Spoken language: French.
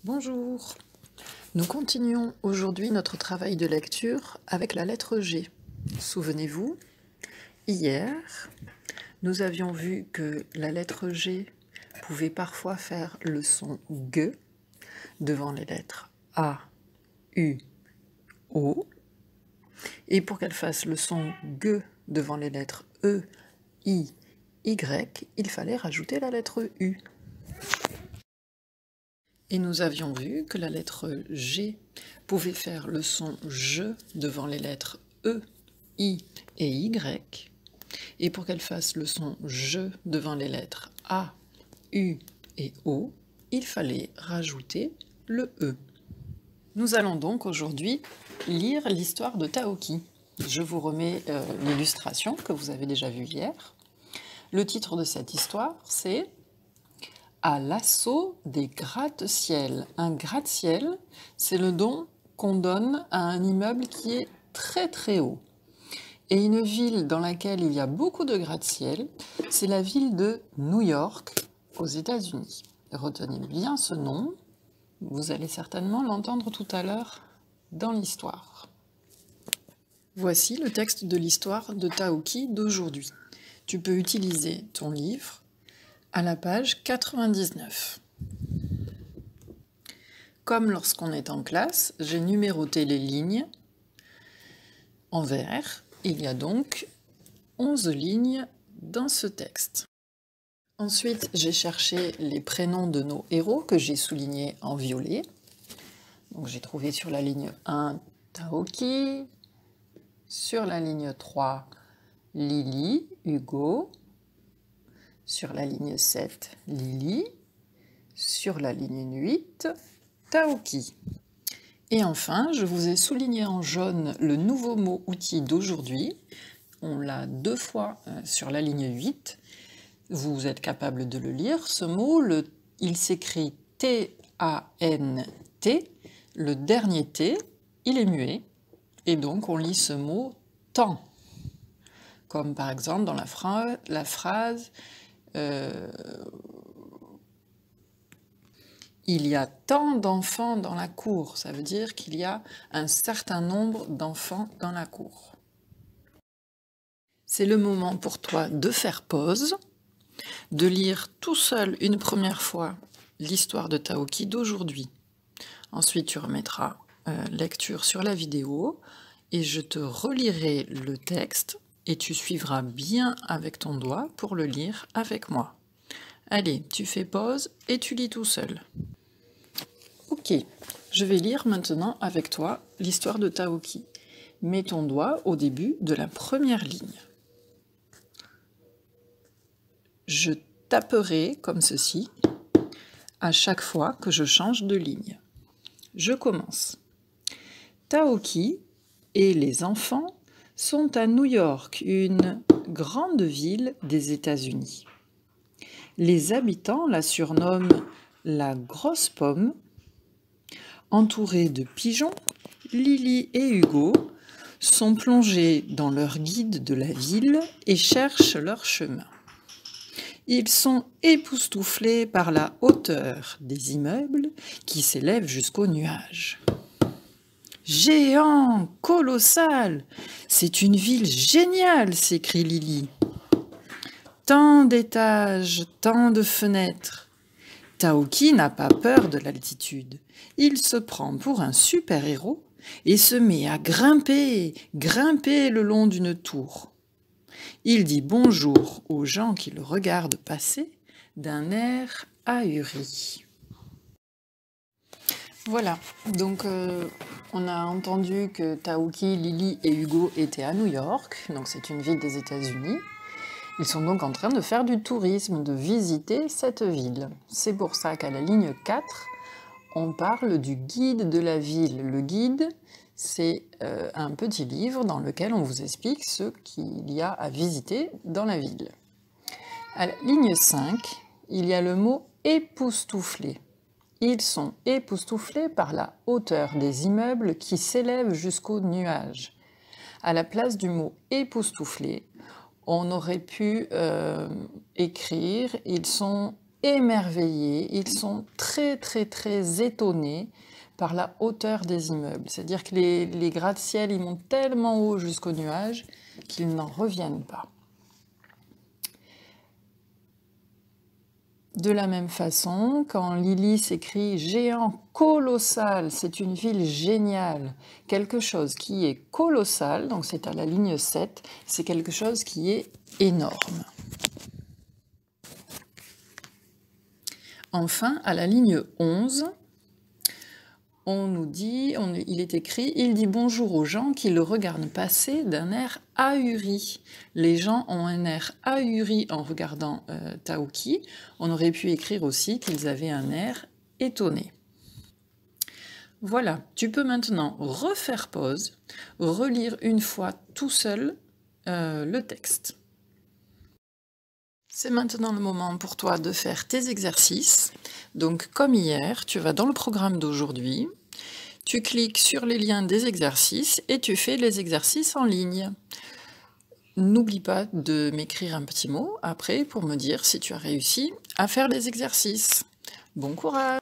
Bonjour. Nous continuons aujourd'hui notre travail de lecture avec la lettre G. Souvenez-vous, hier, nous avions vu que la lettre G pouvait parfois faire le son G devant les lettres A, U, O. Et pour qu'elle fasse le son G devant les lettres E, I, Y, il fallait rajouter la lettre U. Et nous avions vu que la lettre G pouvait faire le son je devant les lettres E, I et Y. Et pour qu'elle fasse le son je devant les lettres A, U et O, il fallait rajouter le E. Nous allons donc aujourd'hui lire l'histoire de Taoki. Je vous remets l'illustration que vous avez déjà vue hier. Le titre de cette histoire, c'est à l'assaut des gratte-ciel. Un gratte-ciel, c'est le nom qu'on donne à un immeuble qui est très très haut. Et une ville dans laquelle il y a beaucoup de gratte-ciel, c'est la ville de New York, aux États-Unis. Retenez bien ce nom, vous allez certainement l'entendre tout à l'heure dans l'histoire. Voici le texte de l'histoire de Taoki d'aujourd'hui. Tu peux utiliser ton livre à la page 99. Comme lorsqu'on est en classe, j'ai numéroté les lignes en vert. Il y a donc 11 lignes dans ce texte. Ensuite, j'ai cherché les prénoms de nos héros que j'ai soulignés en violet. Donc j'ai trouvé sur la ligne 1 Taoki, sur la ligne 3 Lily, Hugo, sur la ligne 7, Lily, sur la ligne 8, Taoki. Et enfin, je vous ai souligné en jaune le nouveau mot outil d'aujourd'hui. On l'a 2 fois sur la ligne 8. Vous êtes capable de le lire. Ce mot, il s'écrit T-A-N-T. Le dernier T, il est muet. Et donc, on lit ce mot temps. Comme par exemple dans la phrase il y a tant d'enfants dans la cour. Ça veut dire qu'il y a un certain nombre d'enfants dans la cour. C'est le moment pour toi de faire pause, de lire tout seul une première fois l'histoire de Taoki d'aujourd'hui. Ensuite, tu remettras lecture sur la vidéo et je te relirai le texte et tu suivras bien avec ton doigt pour le lire avec moi. Allez, tu fais pause et tu lis tout seul. Ok, je vais lire maintenant avec toi l'histoire de Taoki. Mets ton doigt au début de la première ligne. Je taperai comme ceci à chaque fois que je change de ligne. Je commence. Taoki et les enfants sont à New York, une grande ville des États-Unis. Les habitants la surnomment la grosse pomme. Entourés de pigeons, Lily et Hugo sont plongés dans leur guide de la ville et cherchent leur chemin. Ils sont époustouflés par la hauteur des immeubles qui s'élèvent jusqu'aux nuages. Géant, colossal, c'est une ville géniale, s'écrie Lily. Tant d'étages, tant de fenêtres. Taoki n'a pas peur de l'altitude. Il se prend pour un super-héros et se met à grimper le long d'une tour. Il dit bonjour aux gens qui le regardent passer d'un air ahuri. Voilà, donc on a entendu que Taoki, Lily et Hugo étaient à New York, donc c'est une ville des États-Unis. Ils sont donc en train de faire du tourisme, de visiter cette ville. C'est pour ça qu'à la ligne 4, on parle du guide de la ville. Le guide, c'est un petit livre dans lequel on vous explique ce qu'il y a à visiter dans la ville. À la ligne 5, il y a le mot époustouflé. Ils sont époustouflés par la hauteur des immeubles qui s'élèvent jusqu'aux nuages. À la place du mot époustouflé, on aurait pu écrire « Ils sont émerveillés, ils sont très étonnés par la hauteur des immeubles. C'est-à-dire que les gratte-ciel, ils montent tellement haut jusqu'aux nuages qu'ils n'en reviennent pas. De la même façon, quand Lily s'écrit « géant colossal », c'est une ville géniale. Quelque chose qui est colossal, donc c'est à la ligne 7, c'est quelque chose qui est énorme. Enfin, à la ligne 11, on nous dit, il est écrit « Il dit bonjour aux gens qui le regardent passer d'un air ahuri ». Les gens ont un air ahuri en regardant Taoki. On aurait pu écrire aussi qu'ils avaient un air étonné. Voilà, tu peux maintenant refaire pause, relire une fois tout seul le texte. C'est maintenant le moment pour toi de faire tes exercices. Donc, comme hier, tu vas dans le programme d'aujourd'hui, tu cliques sur les liens des exercices et tu fais les exercices en ligne. N'oublie pas de m'écrire un petit mot après pour me dire si tu as réussi à faire les exercices. Bon courage!